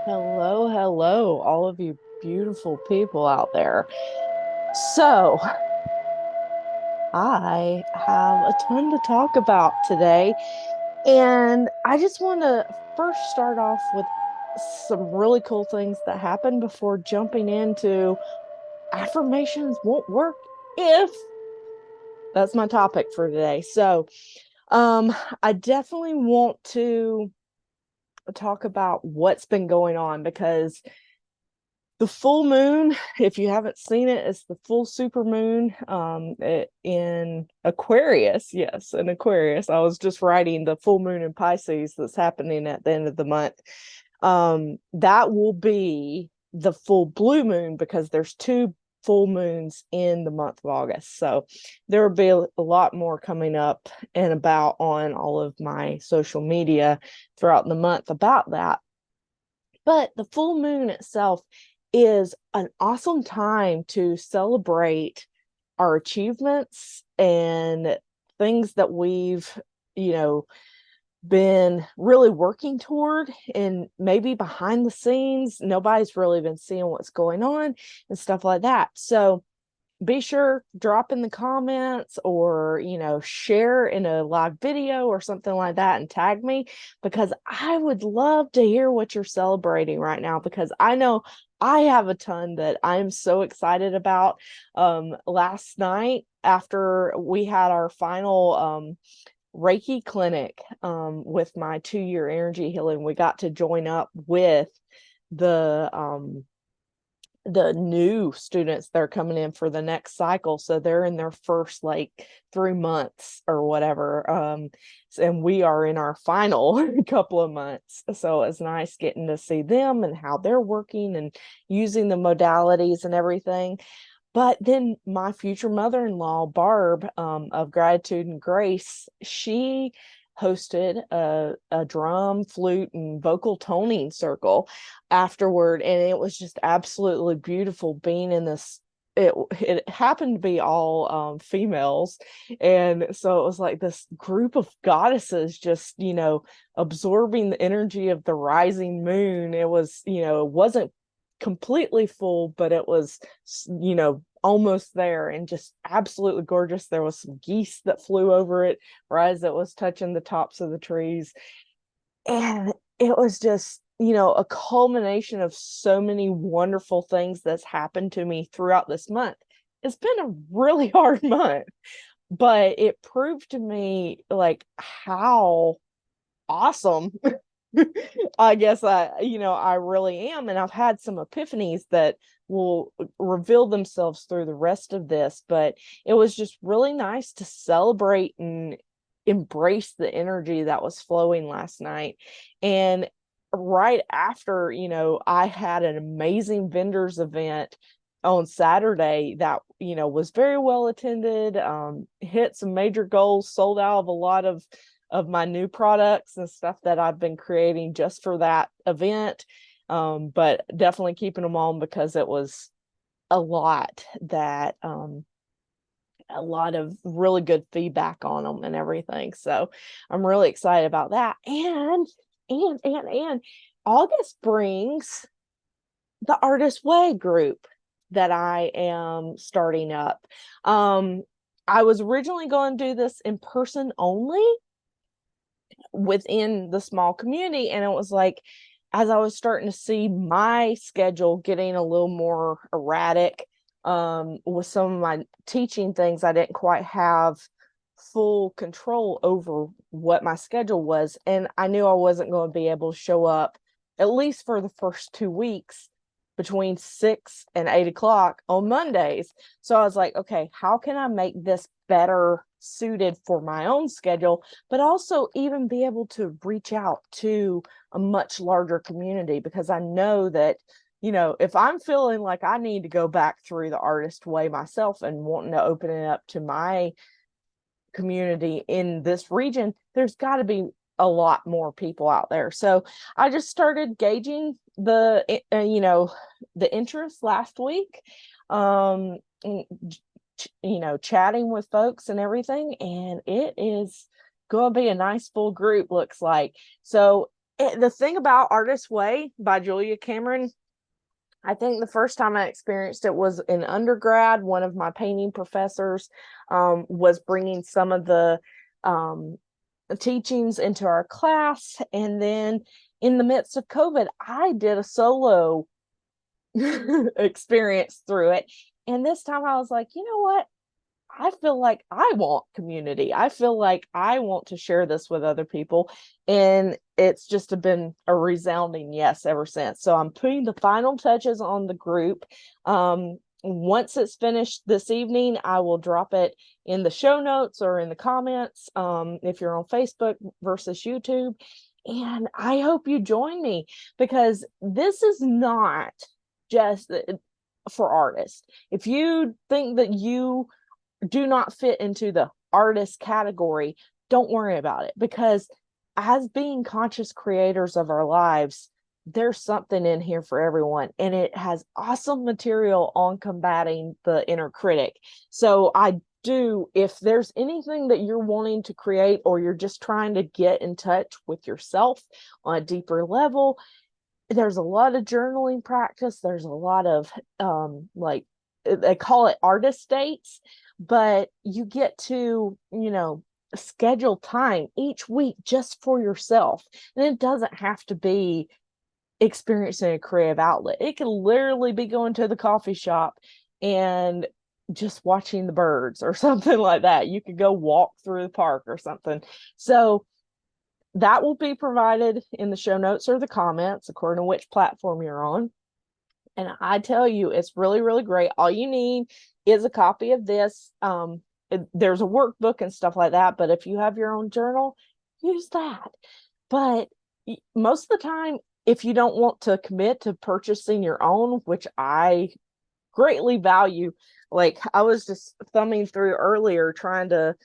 Hello, hello, all of you beautiful people out there. So, I have a ton to talk about today, and I just want to first start off with some really cool things that happened before jumping into affirmations won't work if that's my topic for today. Um, I definitely want to talk about what's been going on because the full moon, if you haven't seen it, it's the full super moon in Aquarius. Yes, in Aquarius. I was just writing the full moon in Pisces that's happening at the end of the month. That will be the full blue moon because there's two full moons in the month of August. So there will be a lot more coming up and about on all of my social media throughout the month about that. But the full moon itself is an awesome time to celebrate our achievements and things that we've, you know, been really working toward, and maybe behind the scenes, nobody's really been seeing what's going on and stuff like that. So be sure drop in the comments or share in a live video or something like that and tag me, because I would love to hear what you're celebrating right now, because I know I have a ton that I'm so excited about. Last night, after we had our final Reiki clinic with my 2-year energy healing, we got to join up with the new students that are coming in for the next cycle. So they're in their first like 3 months or whatever. And we are in our final couple of months. So it's nice getting to see them and how they're working and using the modalities and everything. But then my future mother-in-law, Barb, of Gratitude and Grace, she hosted a drum, flute, and vocal toning circle afterward. And it was just absolutely beautiful being in this. It happened to be all females. And so it was like this group of goddesses just, absorbing the energy of the rising moon. It was, it wasn't completely full, but it was, almost there and just absolutely gorgeous. There was some geese that flew over it right as it was touching the tops of the trees. And it was just, a culmination of so many wonderful things that's happened to me throughout this month. It's been a really hard month, but it proved to me like how awesome I guess I really am. And I've had some epiphanies that will reveal themselves through the rest of this. But it was just really nice to celebrate and embrace the energy that was flowing last night. And right after, I had an amazing vendors event on Saturday that, was very well attended, hit some major goals, sold out of a lot of my new products and stuff that I've been creating just for that event. But definitely keeping them on because it was a lot that a lot of really good feedback on them and everything. So I'm really excited about that. And August brings the Artist Way group that I am starting up. I was originally going to do this in person only within the small community, and it was like, as I was starting to see my schedule getting a little more erratic, with some of my teaching things, I didn't quite have full control over what my schedule was, and I knew I wasn't going to be able to show up at least for the first 2 weeks between 6 and 8 o'clock on Mondays. So I was like, okay, how can I make this better suited for my own schedule, but also even be able to reach out to a much larger community? Because I know that, if I'm feeling like I need to go back through the Artist Way myself and wanting to open it up to my community in this region, there's got to be a lot more people out there. So I just started gauging the interest last week, um chatting with folks and everything, and it is going to be a nice full group, looks like. So the thing about Artist's Way by Julia Cameron, I think the first time I experienced it was in undergrad. One of my painting professors was bringing some of the teachings into our class. And then in the midst of COVID, I did a solo experience through it. And this time I was like, you know what? I feel like I want community. I feel like I want to share this with other people. And it's just been a resounding yes ever since. So I'm putting the final touches on the group. Once it's finished this evening, I will drop it in the show notes or in the comments if you're on Facebook versus YouTube. And I hope you join me, because this is not just for artists. If you think that you do not fit into the artist category, don't worry about it, because as being conscious creators of our lives, there's something in here for everyone, and it has awesome material on combating the inner critic. So if there's anything that you're wanting to create, or you're just trying to get in touch with yourself on a deeper level, there's a lot of journaling practice. There's a lot of like, they call it artist dates, but you get to, schedule time each week just for yourself. And it doesn't have to be experiencing a creative outlet. It can literally be going to the coffee shop and just watching the birds or something like that. You could go walk through the park or something. So that will be provided in the show notes or the comments, according to which platform you're on. And I tell you, it's really, really great. All you need is a copy of this. There's a workbook and stuff like that, but if you have your own journal, use that. But most of the time, if you don't want to commit to purchasing your own, which I greatly value, like I was just thumbing through earlier trying to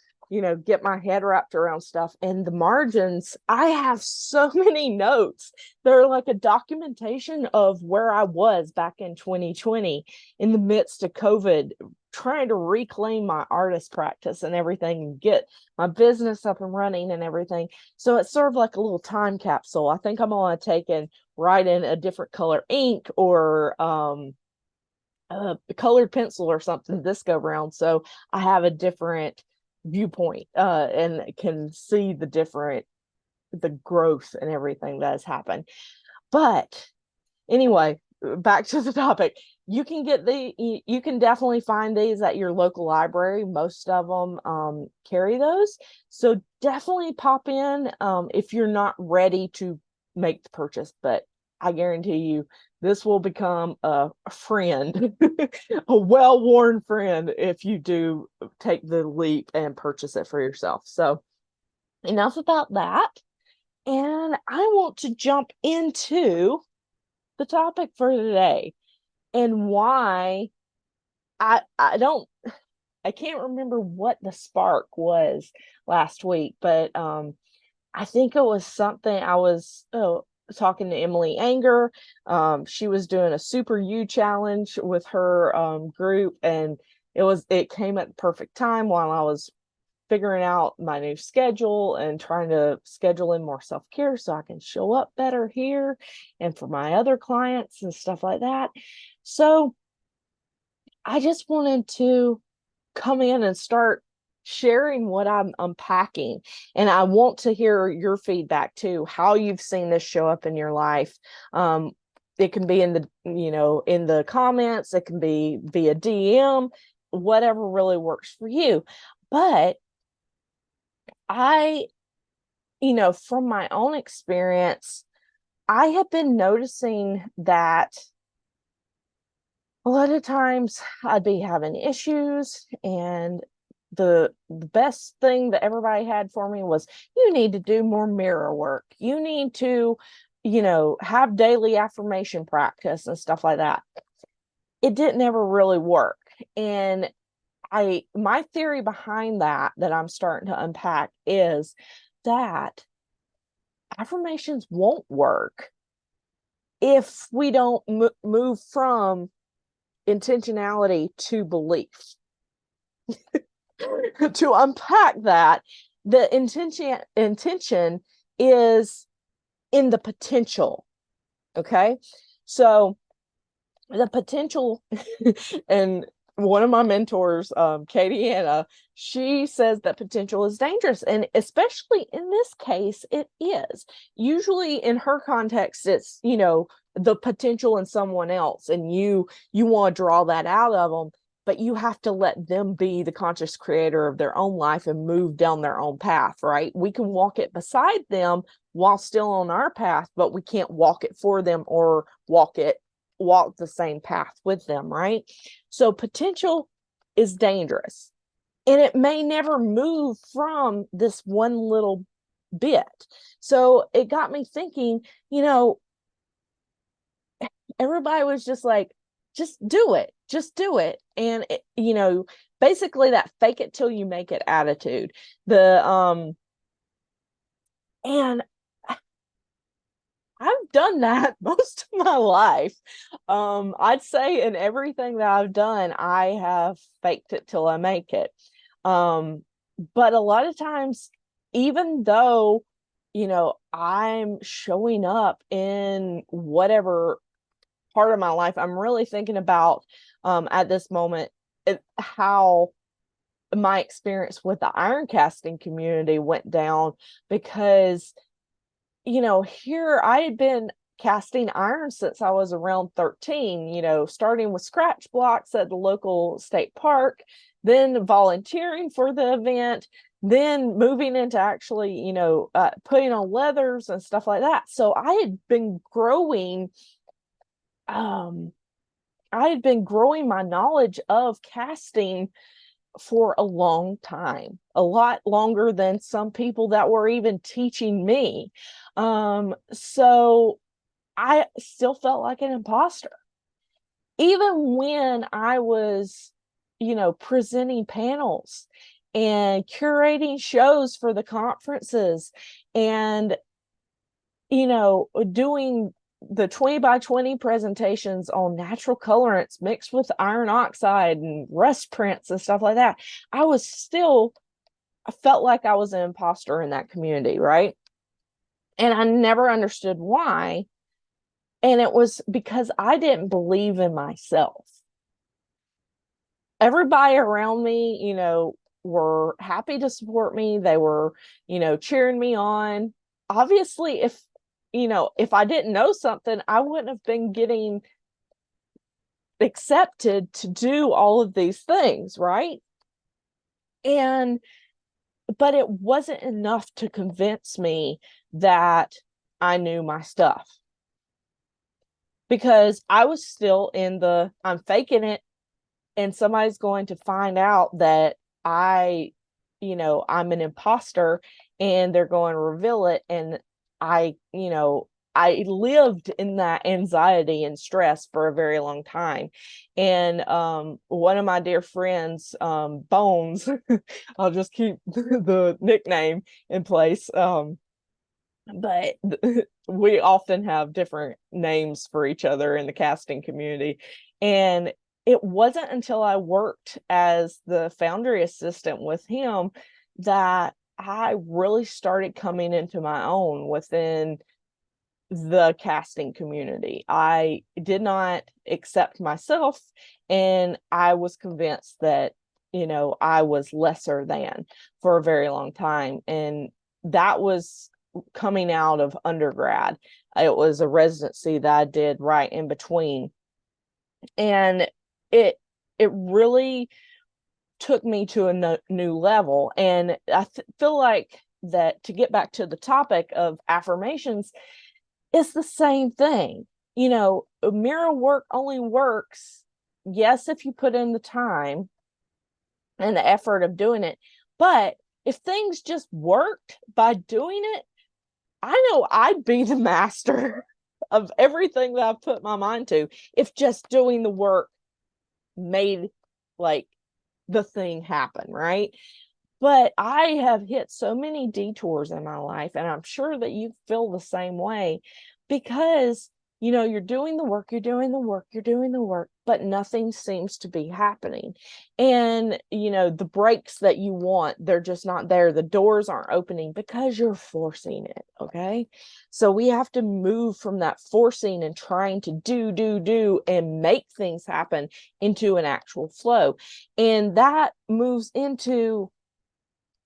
get my head wrapped around stuff, and the margins, I have so many notes. They're like a documentation of where I was back in 2020 in the midst of COVID, trying to reclaim my artist practice and everything, and get my business up and running and everything. So it's sort of like a little time capsule. I think I'm going to take and write in a different color ink or colored pencil or something this go round, so I have a different viewpoint and can see the growth and everything that has happened. But anyway, back to the topic. You can definitely find these at your local library. Most of them carry those, so definitely pop in if you're not ready to make the purchase. But I guarantee you, this will become a friend, a well-worn friend, if you do take the leap and purchase it for yourself. So enough about that. And I want to jump into the topic for today, and why I can't remember what the spark was last week, but I think it was something I was talking to Emily Anger. She was doing a Super You challenge with her group, and it came at the perfect time while I was figuring out my new schedule and trying to schedule in more self-care so I can show up better here and for my other clients and stuff like that. So I just wanted to come in and start sharing what I'm unpacking. And I want to hear your feedback too, how you've seen this show up in your life. It can be in the comments, it can be via DM, whatever really works for you. But from my own experience, I have been noticing that a lot of times I'd be having issues, and the best thing that everybody had for me was, you need to do more mirror work. You need to, have daily affirmation practice and stuff like that. It didn't ever really work. And my theory behind that I'm starting to unpack is that affirmations won't work if we don't move from intentionality to belief. To unpack that, the intention is in the potential. Okay. So the potential, and one of my mentors, Katie Anna, she says that potential is dangerous. And especially in this case, it is. Usually in her context, it's, the potential in someone else, and you want to draw that out of them, but you have to let them be the conscious creator of their own life and move down their own path, right? We can walk it beside them while still on our path, but we can't walk it for them or walk the same path with them, right? So potential is dangerous, and it may never move from this one little bit. So it got me thinking, everybody was just like, just do it, just do it. And basically that fake it till you make it attitude. And I've done that most of my life. I'd say in everything that I've done, I have faked it till I make it. But a lot of times, even though, I'm showing up in whatever part of my life, I'm really thinking about at this moment how my experience with the iron casting community went down, because here I had been casting iron since I was around 13, starting with scratch blocks at the local state park, then volunteering for the event, then moving into actually, putting on leathers and stuff like that. So I had been growing my knowledge of casting for a long time, a lot longer than some people that were even teaching me. So I still felt like an imposter. Even when I was, presenting panels and curating shows for the conferences and, doing the 20 by 20 presentations on natural colorants mixed with iron oxide and rust prints and stuff like that, I felt like I was an imposter in that community, right? And I never understood why. And it was because I didn't believe in myself. Everybody around me, were happy to support me. They were, cheering me on. Obviously, if I didn't know something, I wouldn't have been getting accepted to do all of these things, right? But it wasn't enough to convince me that I knew my stuff, because I was still in I'm faking it, and somebody's going to find out that I'm an imposter, and they're going to reveal it. And I lived in that anxiety and stress for a very long time. And one of my dear friends, Bones, I'll just keep the nickname in place. But we often have different names for each other in the casting community. And it wasn't until I worked as the foundry assistant with him that I really started coming into my own within the casting community. I did not accept myself, and I was convinced that, I was lesser than for a very long time. And that was coming out of undergrad. It was a residency that I did right in between. And it really took me to a new level. And I feel like that, to get back to the topic of affirmations, it's the same thing. Mirror work only works, yes, if you put in the time and the effort of doing it. But if things just worked by doing it, I know I'd be the master of everything that I've put my mind to, if just doing the work made like the thing happen, right? But I have hit so many detours in my life, and I'm sure that you feel the same way, because you're doing the work, you're doing the work, you're doing the work, but nothing seems to be happening. And, the breaks that you want, they're just not there. The doors aren't opening because you're forcing it. Okay. So we have to move from that forcing and trying to do, and make things happen into an actual flow. And that moves into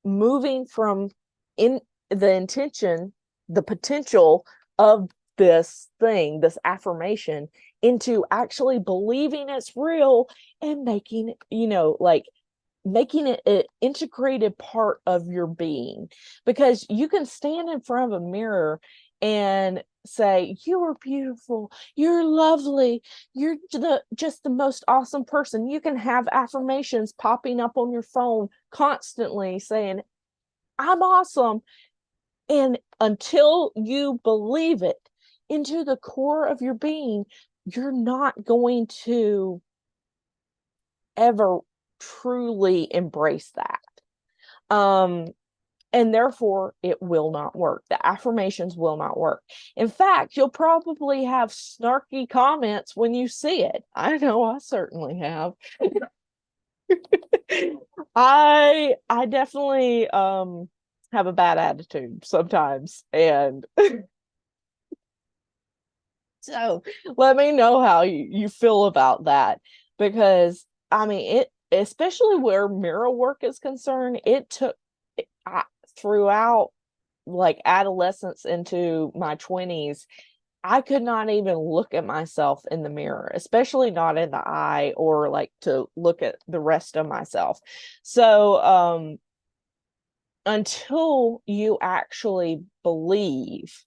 moving from in the intention, the potential of this thing, this affirmation, into actually believing it's real and making like making it an integrated part of your being. Because you can stand in front of a mirror and say, you are beautiful, you're lovely, you're just the most awesome person. You can have affirmations popping up on your phone constantly saying, I'm awesome. And until you believe it into the core of your being, you're not going to ever truly embrace that. And therefore it will not work. The affirmations will not work. In fact, you'll probably have snarky comments when you see it. I know I certainly have. I definitely have a bad attitude sometimes. And so let me know how you feel about that. Because I mean, it, especially where mirror work is concerned, it took throughout like adolescence into my 20s, I could not even look at myself in the mirror, especially not in the eye, or like to look at the rest of myself. So until you actually believe,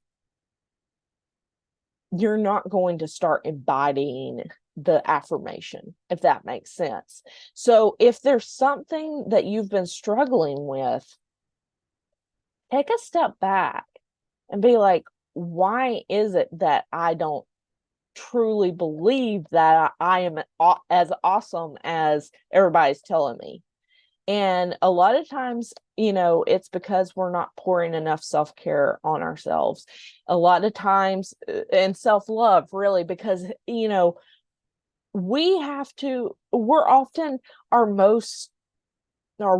you're not going to start embodying the affirmation, if that makes sense. So if there's something that you've been struggling with, take a step back and be like, why is it that I don't truly believe that I am as awesome as everybody's telling me? And a lot of times, it's because we're not pouring enough self-care on ourselves. A lot of times, and self-love, really, because, we're often our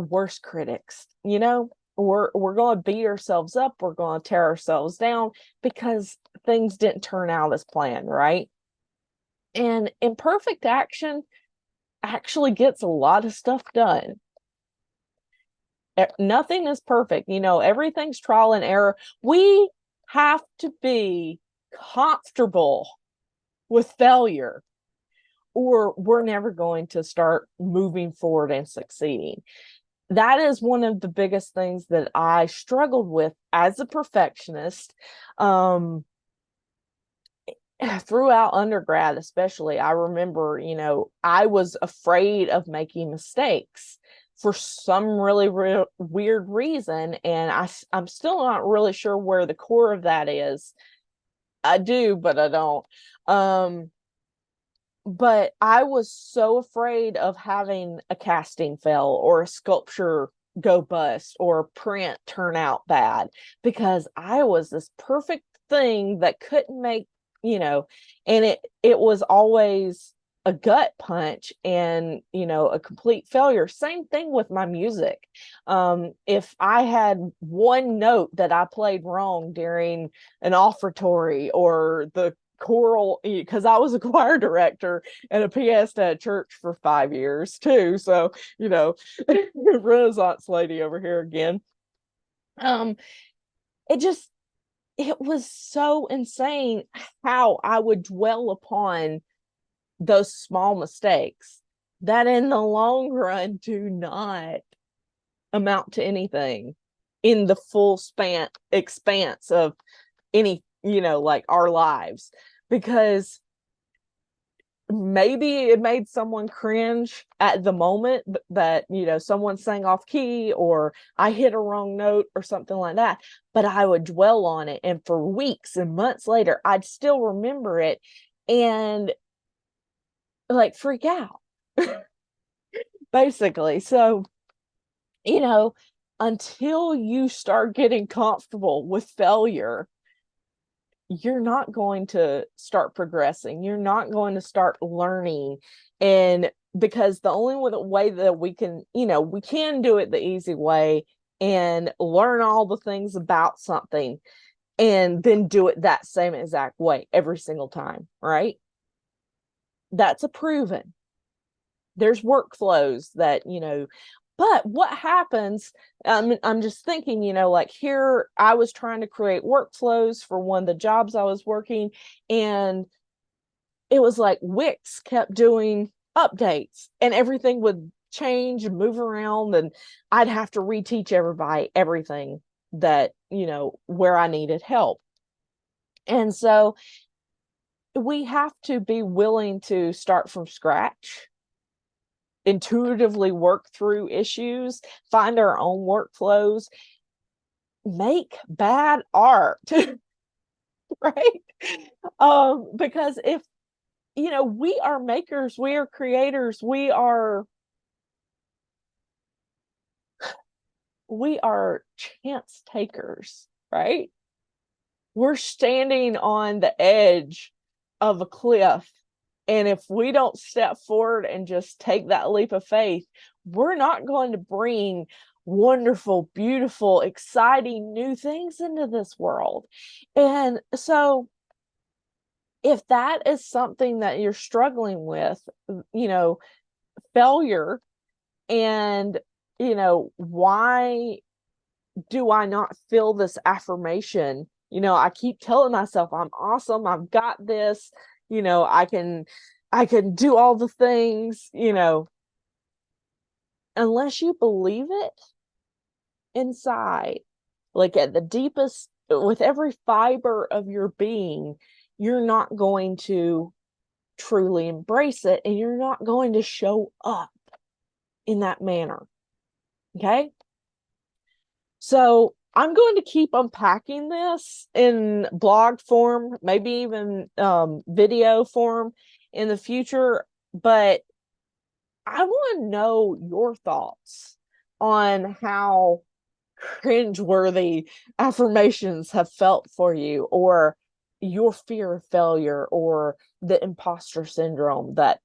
worst critics. We're going to beat ourselves up, we're going to tear ourselves down because things didn't turn out as planned, right? And imperfect action actually gets a lot of stuff done. Nothing is perfect, everything's trial and error. We have to be comfortable with failure, or we're never going to start moving forward and succeeding. That is one of the biggest things that I struggled with as a perfectionist. Throughout undergrad, especially, I remember, I was afraid of making mistakes for some really weird reason. And I'm still not really sure where the core of that is. I do, but I don't. But I was so afraid of having a casting fail, or a sculpture go bust, or a print turn out bad, because I was this perfect thing that couldn't make, and it was always a gut punch, and a complete failure. Same thing with my music. If I had one note that I played wrong during an offertory or the choral, because I was a choir director and a pianist at church for 5 years too, so Renaissance lady over here again. um it just, it was so insane how I would dwell upon those small mistakes that in the long run do not amount to anything in the full expanse of any, like our lives. Because maybe it made someone cringe at the moment that, someone sang off key, or I hit a wrong note or something like that, but I would dwell on it, and for weeks and months later I'd still remember it and like freak out basically. So, you know until you start getting comfortable with failure, you're not going to start progressing. You're not going to start learning. And because the only way that we can, we can do it the easy way and learn all the things about something and then do it that same exact way every single time, right? That's a proven. There's workflows that, but what happens, I'm just thinking, like here I was trying to create workflows for one of the jobs I was working, and it was like Wix kept doing updates and everything would change and move around, and I'd have to reteach everybody everything that, where I needed help. And so we have to be willing to start from scratch, intuitively work through issues, find our own workflows, make bad art, right? Because if, we are makers, we are creators, we are chance takers, right? We're standing on the edge of a cliff. And if we don't step forward and just take that leap of faith, we're not going to bring wonderful, beautiful, exciting new things into this world. And so if that is something that you're struggling with, failure, and, why do I not feel this affirmation? I keep telling myself I'm awesome, I've got this, I can do all the things, unless you believe it inside, like at the deepest, with every fiber of your being, you're not going to truly embrace it, and you're not going to show up in that manner. Okay. So I'm going to keep unpacking this in blog form, maybe even video form in the future. But I want to know your thoughts on how cringeworthy affirmations have felt for you, or your fear of failure, or the imposter syndrome, that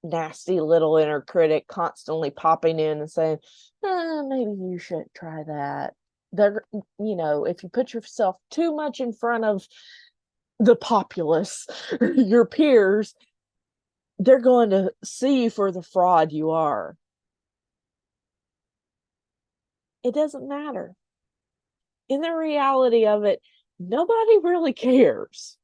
nasty little inner critic constantly popping in and saying, maybe you shouldn't try that. They're, if you put yourself too much in front of the populace, your peers, they're going to see you for the fraud you are. It doesn't matter. In the reality of it, nobody really cares.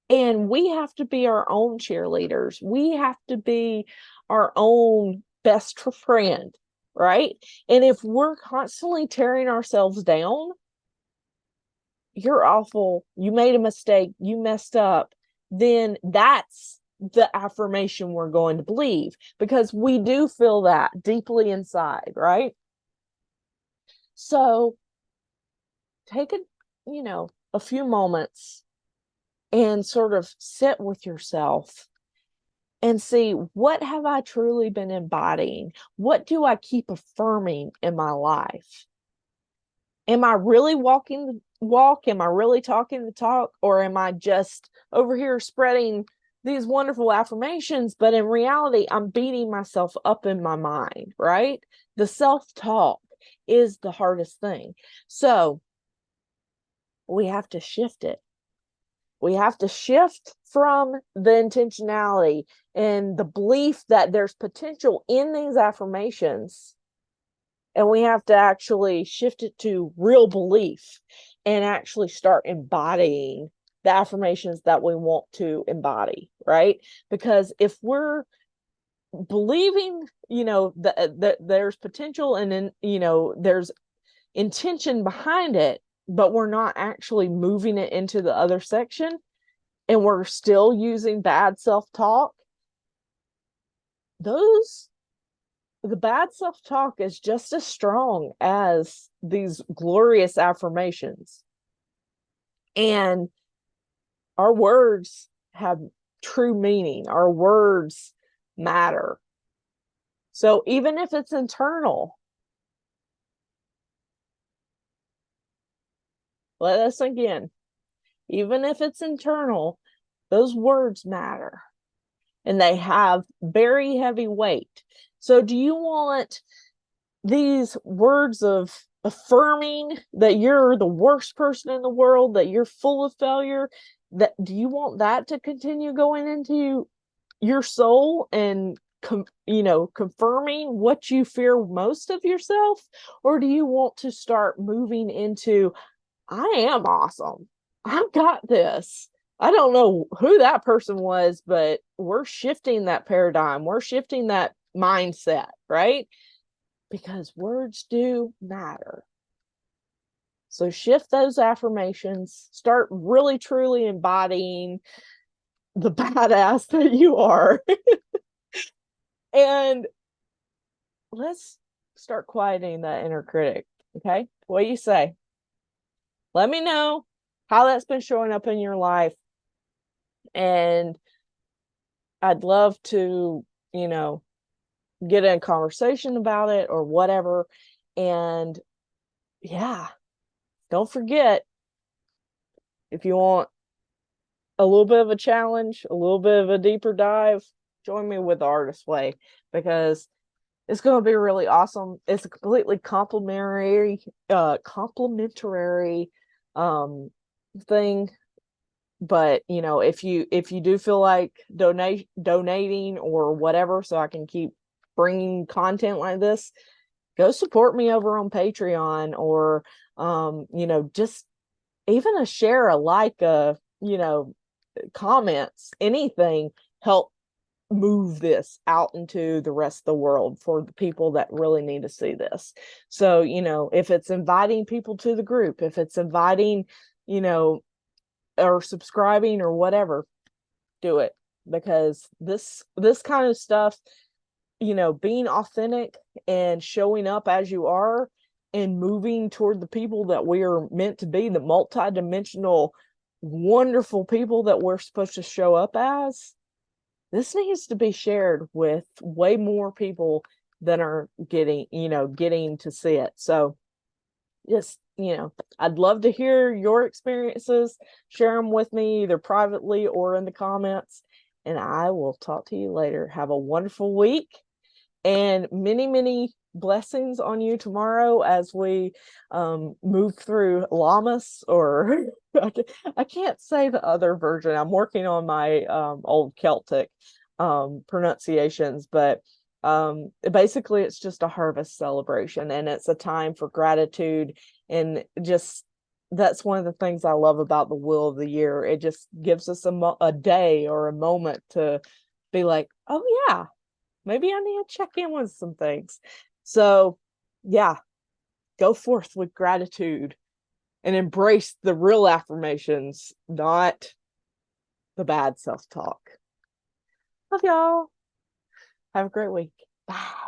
And we have to be our own cheerleaders. We have to be our own best friend, right? And if we're constantly tearing ourselves down, you're awful, you made a mistake, you messed up, then that's the affirmation we're going to believe, because we do feel that deeply inside, right? So take a few moments and sort of sit with yourself and see, what have I truly been embodying? What do I keep affirming in my life? Am I really walking the walk? Am I really talking the talk? Or am I just over here spreading these wonderful affirmations, but in reality, I'm beating myself up in my mind, right? The self-talk is the hardest thing. So we have to shift it. We have to shift from the intentionality and the belief that there's potential in these affirmations. And we have to actually shift it to real belief and actually start embodying the affirmations that we want to embody, right? Because if we're believing, that there's potential, and then, there's intention behind it, but we're not actually moving it into the other section, and we're still using bad self-talk, the bad self-talk is just as strong as these glorious affirmations. And our words have true meaning. Our words matter. So even if it's internal, let us sink in. even if it's internal, those words matter and they have very heavy weight. So do you want these words of affirming that you're the worst person in the world, that you're full of failure, that do you want that to continue going into your soul and confirming what you fear most of yourself? Or do you want to start moving into, I am awesome, I've got this? I don't know who that person was, but we're shifting that paradigm, we're shifting that mindset, right? Because words do matter. So shift those affirmations, start really truly embodying the badass that you are. And let's start quieting that inner critic. Okay, what do you say? Let me know how that's been showing up in your life, and I'd love to get in a conversation about it or whatever. And yeah, don't forget, if you want a little bit of a challenge, a little bit of a deeper dive, join me with the Artist Way, because it's going to be really awesome. It's a completely complimentary thing. But if you do feel like donating or whatever, so I can keep bringing content like this, go support me over on Patreon, or just even a share, a like, comments, anything help move this out into the rest of the world for the people that really need to see this. So if it's inviting people to the group, if it's inviting or subscribing or whatever, do it. Because this kind of stuff, being authentic and showing up as you are and moving toward the people that we are meant to be, the multidimensional wonderful people that we're supposed to show up as, this needs to be shared with way more people than are getting to see it. So just I'd love to hear your experiences. Share them with me either privately or in the comments, and I will talk to you later. Have a wonderful week, and many, many blessings on you tomorrow as we move through Lammas, or I can't say the other version. I'm working on my old Celtic pronunciations, but basically it's just a harvest celebration, and it's a time for gratitude. And just, that's one of the things I love about the Wheel of the Year. It just gives us a day or a moment to be like, oh yeah, maybe I need to check in with some things. So yeah, go forth with gratitude and embrace the real affirmations, not the bad self-talk. Love y'all. Have a great week. Bye.